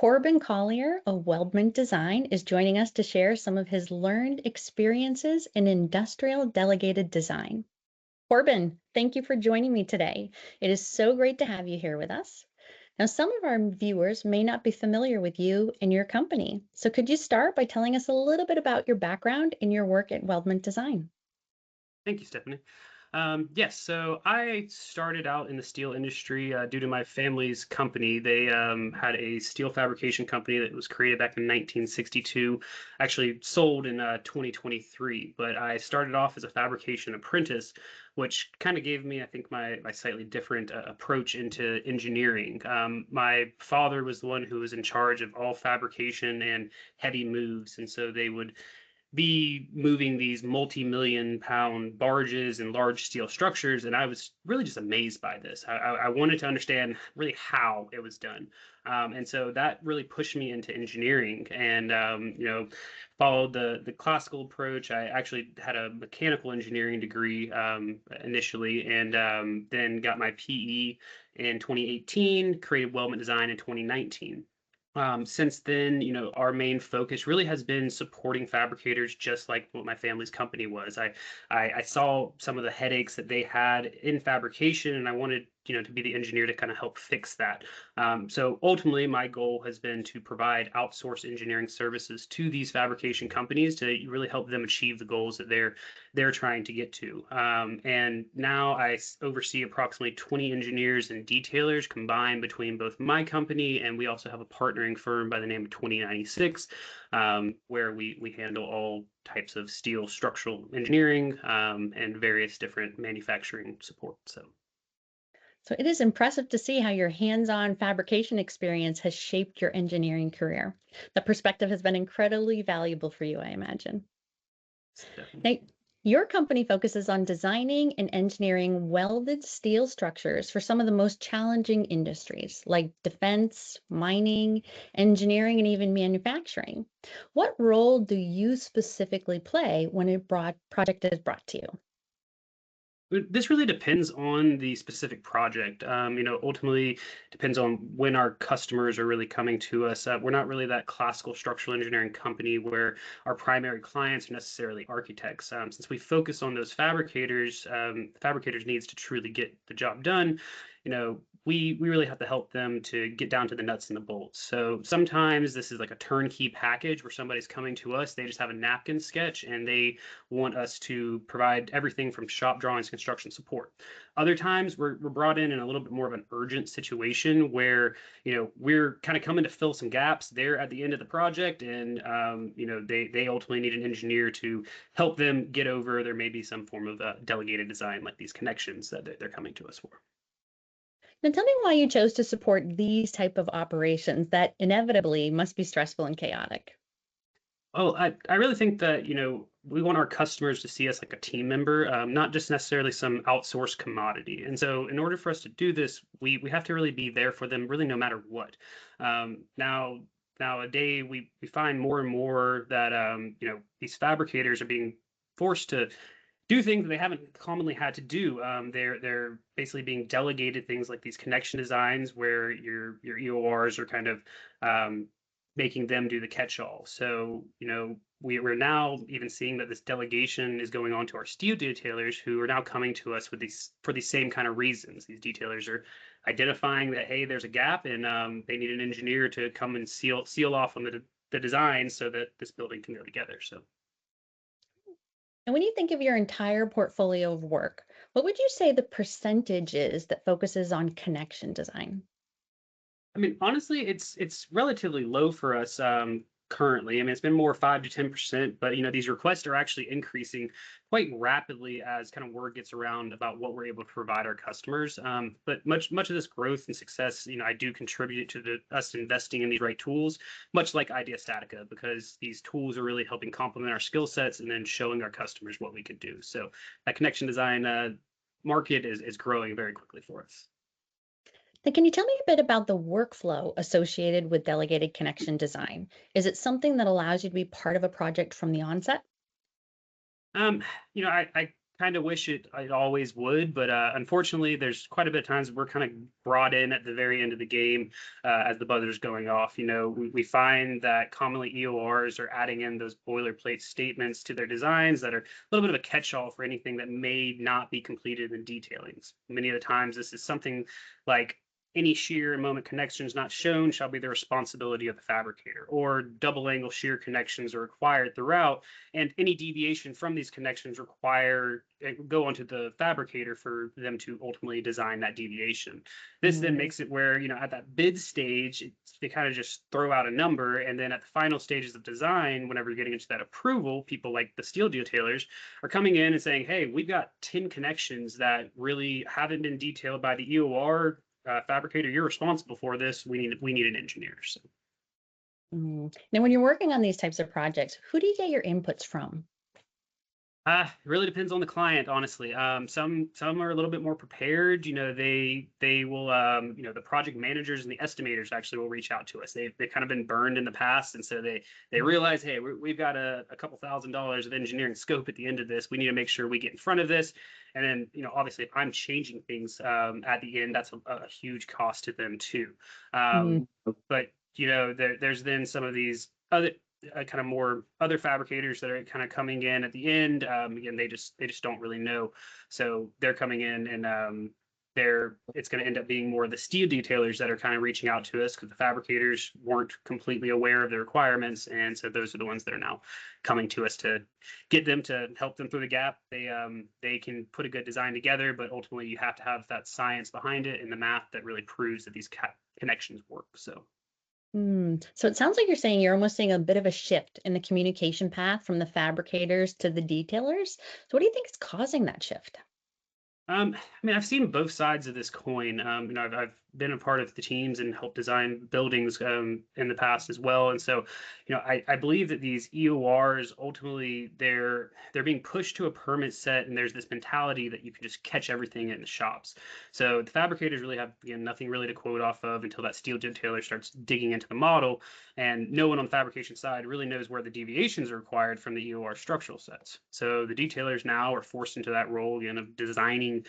Corbin Collier of Weldment Design is joining us to share some of his learned experiences in industrial delegated design. Corbin, thank you for joining me today. It is so great to have you here with us. Now, some of our viewers may not be familiar with you and your company. So could you start by telling us a little bit about your background and your work at Weldment Design? Thank you, Stephanie. Yes, so I started out in the steel industry due to my family's company. They had a steel fabrication company that was created back in 1962, actually sold in 2023. But I started off as a fabrication apprentice, which kind of gave me, I think, my slightly different approach into engineering. My father was the one who was in charge of all fabrication and heavy moves, and so they would be moving these multi-million pound barges and large steel structures. And I was really just amazed by this. I wanted to understand really how it was done. And so that really pushed me into engineering and, followed the classical approach. I actually had a mechanical engineering degree initially, and then got my PE in 2018, created Weldment Design in 2019. Since then, our main focus really has been supporting fabricators, just like what my family's company was. I saw some of the headaches that they had in fabrication, and I wanted, to be the engineer to kind of help fix that. So ultimately, my goal has been to provide outsourced engineering services to these fabrication companies to really help them achieve the goals that they're trying to get to. And now oversee approximately 20 engineers and detailers combined between both my company, and we also have a partnering firm by the name of 2096, where we handle all types of steel structural engineering and various different manufacturing support. So it is impressive to see how your hands-on fabrication experience has shaped your engineering career. The perspective has been incredibly valuable for you, I imagine. Definitely. Now, your company focuses on designing and engineering welded steel structures for some of the most challenging industries like defense, mining, engineering, and even manufacturing. What role do you specifically play when a broad project is brought to you? This really depends on the specific project. Ultimately depends on when our customers are really coming to us. We're not really that classical structural engineering company where our primary clients are necessarily architects. Since we focus on those fabricators, fabricators needs to truly get the job done. We really have to help them to get down to the nuts and the bolts. So sometimes this is like a turnkey package where somebody's coming to us, they just have a napkin sketch and they want us to provide everything from shop drawings, construction support. Other times we're brought in a little bit more of an urgent situation where, we're kind of coming to fill some gaps there at the end of the project. And, they ultimately need an engineer to help them get over. There may be some form of delegated design, like these connections that they're coming to us for. Now tell me why you chose to support these type of operations that inevitably must be stressful and chaotic. Oh, I really think that, we want our customers to see us like a team member, not just necessarily some outsourced commodity. And so in order for us to do this, we have to really be there for them, really no matter what. Now, nowadays, we find more and more that, these fabricators are being forced to do things that they haven't commonly had to do. They're basically being delegated things like these connection designs where your EORs are kind of making them do the catch-all. So, we're now even seeing that this delegation is going on to our steel detailers who are now coming to us with these for these same kind of reasons. These detailers are identifying that, hey, there's a gap, and they need an engineer to come and seal off on the design so that this building can go together. So. And when you think of your entire portfolio of work, what would you say the percentage is that focuses on connection design? I mean, honestly, it's relatively low for us currently. I mean, it's been more 5 to 10%, but these requests are actually increasing quite rapidly as kind of word gets around about what we're able to provide our customers. But much of this growth and success, I do contribute to us investing in these right tools, much like Idea Statica, because these tools are really helping complement our skill sets and then showing our customers what we could do. So that connection design market is growing very quickly for us. Then can you tell me a bit about the workflow associated with delegated connection design? Is it something that allows you to be part of a project from the onset? Um, I kind of wish it always would, but unfortunately, there's quite a bit of times we're kind of brought in at the very end of the game as the buzzer's going off. We find that commonly EORs are adding in those boilerplate statements to their designs that are a little bit of a catch-all for anything that may not be completed in detailings. Many of the times, this is something like any shear and moment connections not shown shall be the responsibility of the fabricator, or double angle shear connections are required throughout, and any deviation from these connections require go onto the fabricator for them to ultimately design that deviation. This then Mm, makes it where, at that bid stage, they kind of just throw out a number, and then at the final stages of design, whenever you're getting into that approval, people like the steel detailers are coming in and saying, hey, we've got 10 connections that really haven't been detailed by the EOR fabricator. You're responsible for this. We need an engineer. So Now, when you're working on these types of projects, who do you get your inputs from? it really depends on the client, honestly. Some are a little bit more prepared. They will, the project managers and the estimators actually will reach out to us. They've kind of been burned in the past, and so they realize, hey, we've got a couple $1,000s of engineering scope at the end of this. We need to make sure we get in front of this. And then, obviously, if I'm changing things at the end, that's a huge cost to them too. Mhm. But there's then some of these other kind of more other fabricators that are kind of coming in at the end. Again, they just don't really know, so they're coming in, and it's going to end up being more the steel detailers that are kind of reaching out to us because the fabricators weren't completely aware of the requirements, and so those are the ones that are now coming to us to get them to help them through the gap. They can put a good design together, but ultimately you have to have that science behind it and the math that really proves that these connections work. So. So it sounds like you're saying you're almost seeing a bit of a shift in the communication path from the fabricators to the detailers. So what do you think is causing that shift? I mean, I've seen both sides of this coin. I've been a part of the teams and helped design buildings in the past as well. And so, I believe that these EORs ultimately they're being pushed to a permit set, and there's this mentality that you can just catch everything in the shops. So the fabricators really have, again, nothing really to quote off of until that steel detailer starts digging into the model, and no one on the fabrication side really knows where the deviations are required from the EOR structural sets. So the detailers now are forced into that role again of designing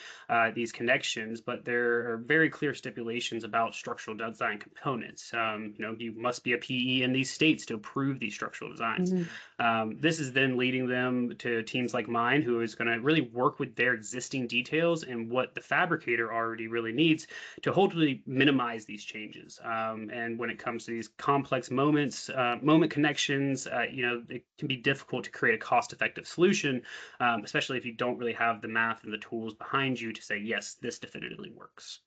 these connections, but there are very clear stipulations about structural design components. You must be a PE in these states to approve these structural designs. Mhm. This is then leading them to teams like mine, who is going to really work with their existing details and what the fabricator already really needs to hopefully minimize these changes. And when it comes to these complex moment connections, it can be difficult to create a cost-effective solution, especially if you don't really have the math and the tools behind you to say, yes, this definitively works.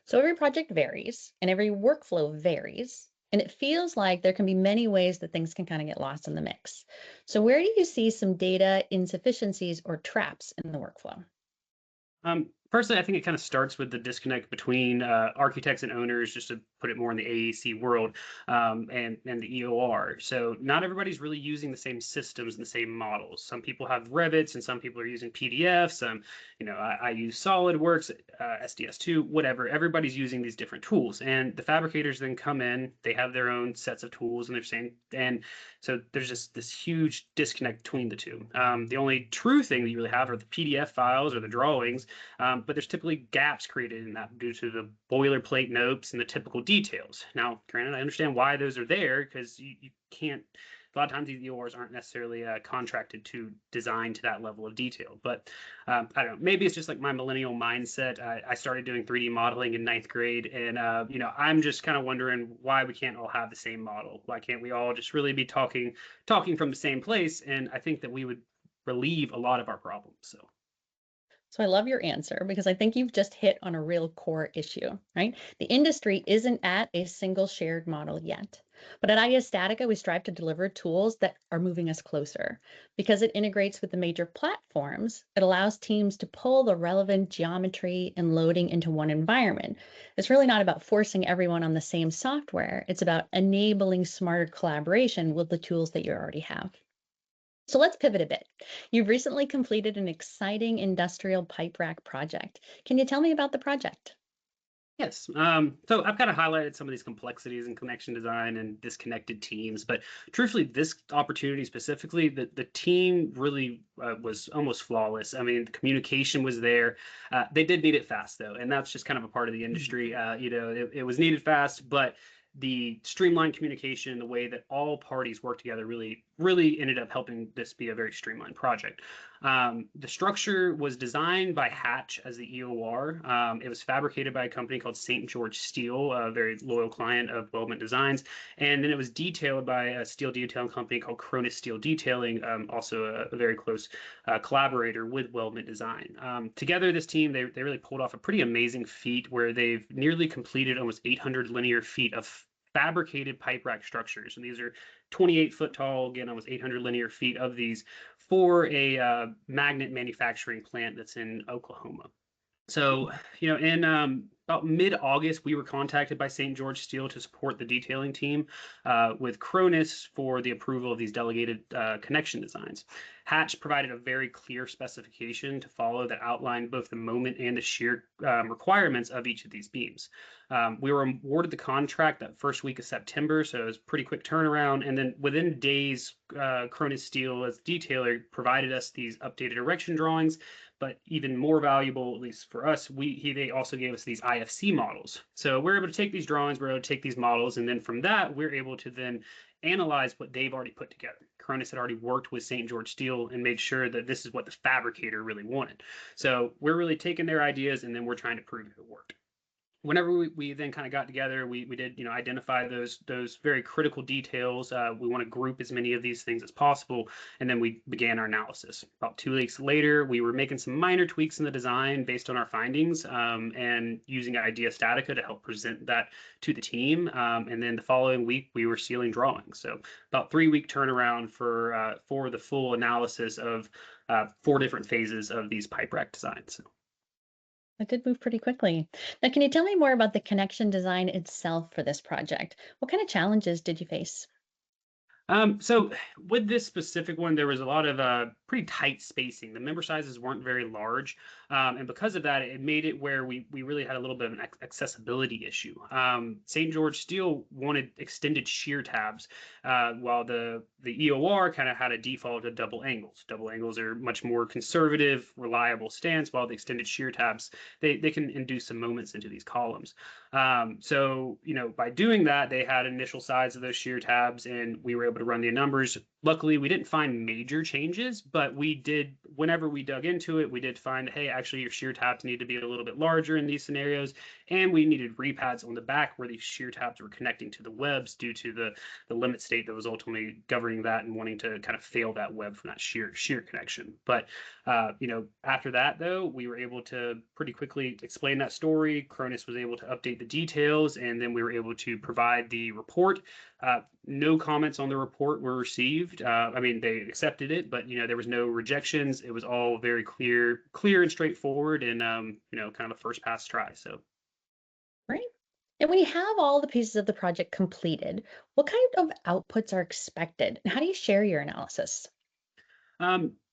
So every project varies and every workflow varies. And it feels like there can be many ways that things can kind of get lost in the mix. So, where do you see some data insufficiencies or traps in the workflow? Personally, I think it kind of starts with the disconnect between architects and owners, just to put it more in the AEC world, and the EOR. So not everybody's really using the same systems and the same models. Some people have Revits, and some people are using PDFs. I use SolidWorks, SDS2, whatever. Everybody's using these different tools, and the fabricators then come in. They have their own sets of tools, and they're saying, and so there's just this huge disconnect between the two. The only true thing that you really have are the PDF files or the drawings, but there's typically gaps created in that due to the boilerplate notes and the typical details. Now, granted, I understand why those are there because you can't. A lot of times these EORs aren't necessarily contracted to design to that level of detail. But I don't know. Maybe it's just like my millennial mindset. I started doing 3D modeling in ninth grade, and I'm just kind of wondering why we can't all have the same model. Why can't we all just really be talking from the same place? And I think that we would relieve a lot of our problems. So. So I love your answer because I think you've just hit on a real core issue, right? The industry isn't at a single shared model yet. But at IS Statica, we strive to deliver tools that are moving us closer. Because it integrates with the major platforms, it allows teams to pull the relevant geometry and loading into one environment. It's really not about forcing everyone on the same software. It's about enabling smarter collaboration with the tools that you already have. So let's pivot a bit. You've recently completed an exciting industrial pipe rack project. Can you tell me about the project? Yes. So I've kind of highlighted some of these complexities in connection design and disconnected teams, but truthfully, this opportunity specifically, the team really was almost flawless. I mean, the communication was there. They did need it fast though, and that's just kind of a part of the Mhm. industry. It was needed fast, but the streamlined communication, the way that all parties work together, really ended up helping this be a very streamlined project. The structure was designed by Hatch as the EOR. It was fabricated by a company called St. George Steel, a very loyal client of Weldment Designs. And then it was detailed by a steel detailing company called Cronus Steel Detailing, also a very close collaborator with Weldment Design. Together, this team, they really pulled off a pretty amazing feat where they've nearly completed almost 800 linear feet of fabricated pipe rack structures. And these are 28-foot tall, again, almost 800 linear feet of these for a magnet manufacturing plant that's in Oklahoma. So, in about mid-August, we were contacted by St. George Steel to support the detailing team with Cronus for the approval of these delegated connection designs. Hatch provided a very clear specification to follow that outlined both the moment and the shear requirements of each of these beams. We were awarded the contract that first week of September, so it was a pretty quick turnaround. And then within days, Cronus Steel, as detailer, provided us these updated erection drawings, but even more valuable, at least for us, they also gave us these IFC models. So we're able to take these drawings, we're able to take these models, and then from that, we're able to then analyze what they've already put together. Cronus had already worked with St. George Steel and made sure that this is what the fabricator really wanted. So we're really taking their ideas and then we're trying to prove it worked. Whenever we then kind of got together, we did identify those very critical details. We want to group as many of these things as possible, and then we began our analysis. About 2 weeks later, we were making some minor tweaks in the design based on our findings, and using Idea Statica to help present that to the team. And then the following week, we were sealing drawings. So about 3 week turnaround for the full analysis of 4 different phases of these pipe rack designs. It did move pretty quickly. Now, can you tell me more about the connection design itself for this project? What kind of challenges did you face? So with this specific one, there was a lot of pretty tight spacing. The member sizes weren't very large, and because of that, it made it where we really had a little bit of an accessibility issue. St. George Steel wanted extended shear tabs, while the EOR kind of had a default of double angles. Double angles are much more conservative, reliable stance, while the extended shear tabs they can induce some moments into these columns. So, by doing that, they had initial size of those shear tabs, and we were able to run the numbers. Luckily, we didn't find major changes, but we did, whenever we dug into it, we did find, hey, actually, your shear tabs need to be a little bit larger in these scenarios. And we needed repads on the back where these shear tabs were connecting to the webs due to the limit state that was ultimately governing that and wanting to kind of fail that web from that shear connection. But after that, though, we were able to pretty quickly explain that story. Cronus was able to update the details, and then we were able to provide the report. No comments on the report were received. I mean, they accepted it, but there was no rejections. It was all very clear and straightforward, and kind of a first pass try. So. Right. And when you have all the pieces of the project completed, what kind of outputs are expected? And how do you share your analysis?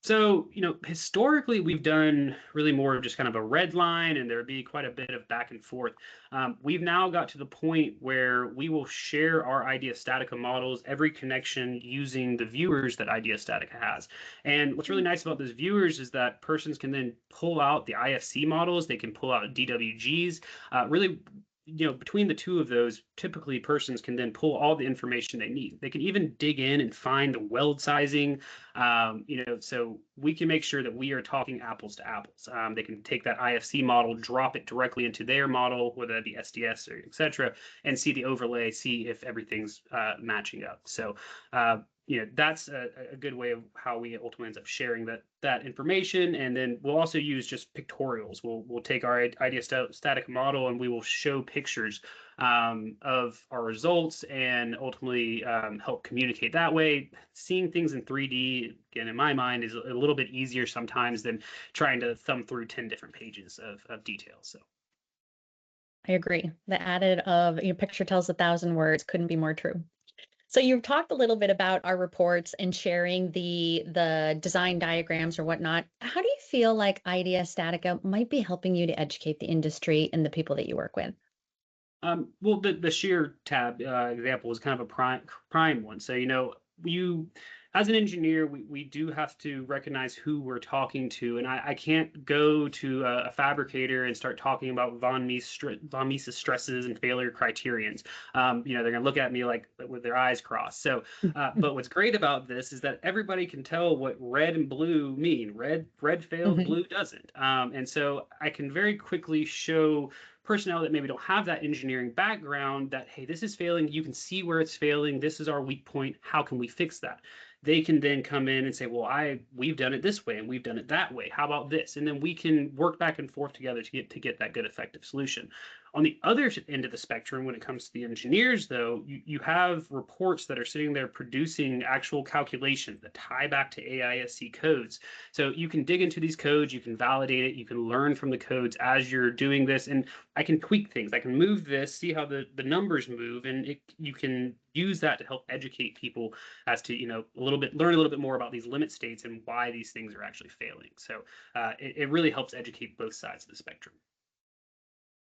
So, historically, we've done really more of just kind of a red line, and there'd be quite a bit of back and forth. We've now got to the point where we will share our Idea Statica models, every connection using the viewers that Idea Statica has. And what's really Mm. nice about those viewers is that persons can then pull out the IFC models, they can pull out DWGs, really. Between the two of those, typically persons can then pull all the information they need. They can even dig in and find the weld sizing, so we can make sure that we are talking apples to apples. They can take that IFC model, drop it directly into their model, whether that be SDS or etc., and see the overlay, see if everything's matching up. So, that's a good way of how we ultimately end up sharing that information. And then we'll also use just pictorials. We'll take our idea static model and we will show pictures of our results and ultimately help communicate that way. Seeing things in 3D, again, in my mind, is a little bit easier sometimes than trying to thumb through 10 different pages of details. So. I agree. The added of your picture tells a thousand words couldn't be more true. So you've talked a little bit about our reports and sharing the design diagrams or whatnot. How do you feel like Idea Statica might be helping you to educate the industry and the people that you work with? Well, the shear tab example is kind of a prime one. So, you as an engineer, we do have to recognize who we're talking to, and I can't go to a fabricator and start talking about von Mises stresses and failure criterions. They're going to look at me like with their eyes crossed. So, but what's great about this is that everybody can tell what red and blue mean. Red fails, Mhm. blue doesn't. And so I can very quickly show personnel that maybe don't have that engineering background that, hey, this is failing, you can see where it's failing, this is our weak point, how can we fix that? They can then come in and say, well, we've done it this way and we've done it that way, how about this? And then we can work back and forth together to get that good effective solution. On the other end of the spectrum, when it comes to the engineers, though, you have reports that are sitting there producing actual calculations that tie back to AISC codes. So you can dig into these codes, you can validate it, you can learn from the codes as you're doing this. And I can tweak things. I can move this, see how the numbers move, and you can use that to help educate people as to learn a little bit more about these limit states and why these things are actually failing. So it really helps educate both sides of the spectrum.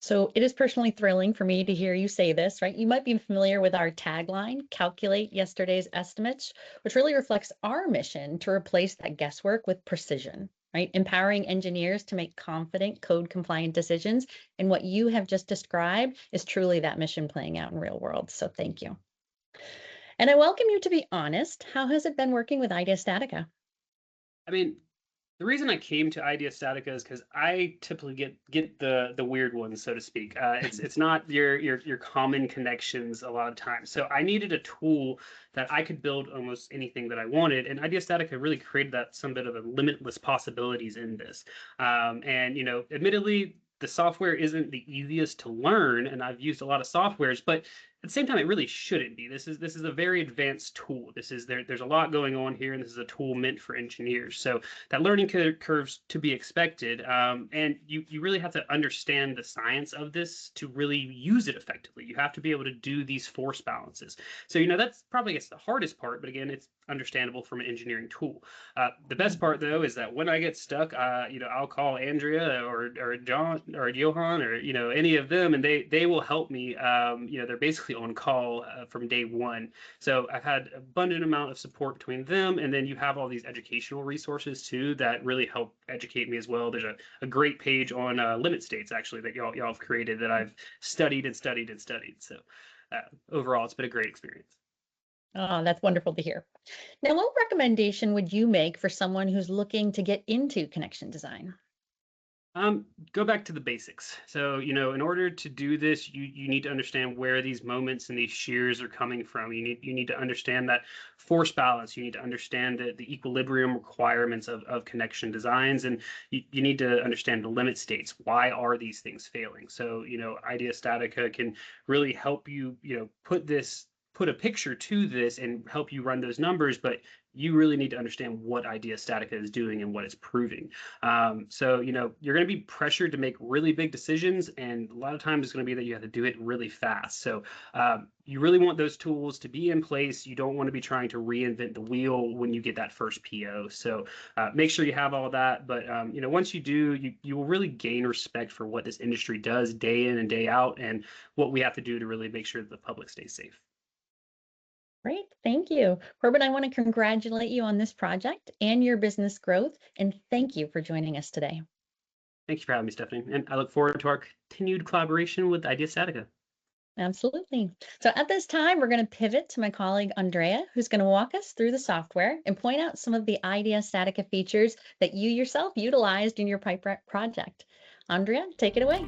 So it is personally thrilling for me to hear you say this, right? You might be familiar with our tagline, calculate yesterday's estimates, which really reflects our mission to replace that guesswork with precision, right? Empowering engineers to make confident, code compliant decisions. And what you have just described is truly that mission playing out in real world. So thank you. And I welcome you to be honest. How has it been working with Idea Statica? I mean, the reason I came to Idea Statica is because I typically get the weird ones, so to speak. It's not your common connections a lot of times. So I needed a tool that I could build almost anything that I wanted, and Idea Statica really created that some bit of a limitless possibilities in this. And admittedly, the software isn't the easiest to learn, and I've used a lot of softwares, but at the same time, it really shouldn't be. This is a very advanced tool. There's a lot going on here, and this is a tool meant for engineers. So that learning curve's to be expected, and you really have to understand the science of this to really use it effectively. You have to be able to do these force balances. So that's probably it's the hardest part, but again, it's understandable from an engineering tool. The best part though is that when I get stuck, I'll call Andrea or John or Johan or any of them, and they will help me. They're basically on call from day one. So I've had abundant amount of support between them, and then you have all these educational resources too that really help educate me as well. There's a great page on limit states actually that y'all have created that I've studied and studied and studied. So overall, it's been a great experience. Oh, that's wonderful to hear. Now, what recommendation would you make for someone who's looking to get into connection design? Go back to the basics. So, in order to do this, you need to understand where these moments and these shears are coming from. You need to understand that force balance. You need to understand the equilibrium requirements of connection designs, and you need to understand the limit states. Why are these things failing? So, Idea Statica can really help you, put a picture to this and help you run those numbers, but you really need to understand what Idea Statica is doing and what it's proving. So, you're going to be pressured to make really big decisions, and a lot of times it's going to be that you have to do it really fast. So, you really want those tools to be in place. You don't want to be trying to reinvent the wheel when you get that first PO. So, make sure you have all of that. But, once you do, you will really gain respect for what this industry does day in and day out, and what we have to do to really make sure that the public stays safe. Great, thank you. Corbin, I want to congratulate you on this project and your business growth, and thank you for joining us today. Thank you for having me, Stephanie. And I look forward to our continued collaboration with Idea Statica. Absolutely. So at this time, we're going to pivot to my colleague Andrea, who's going to walk us through the software and point out some of the Idea Statica features that you yourself utilized in your pipe project. Andrea, take it away.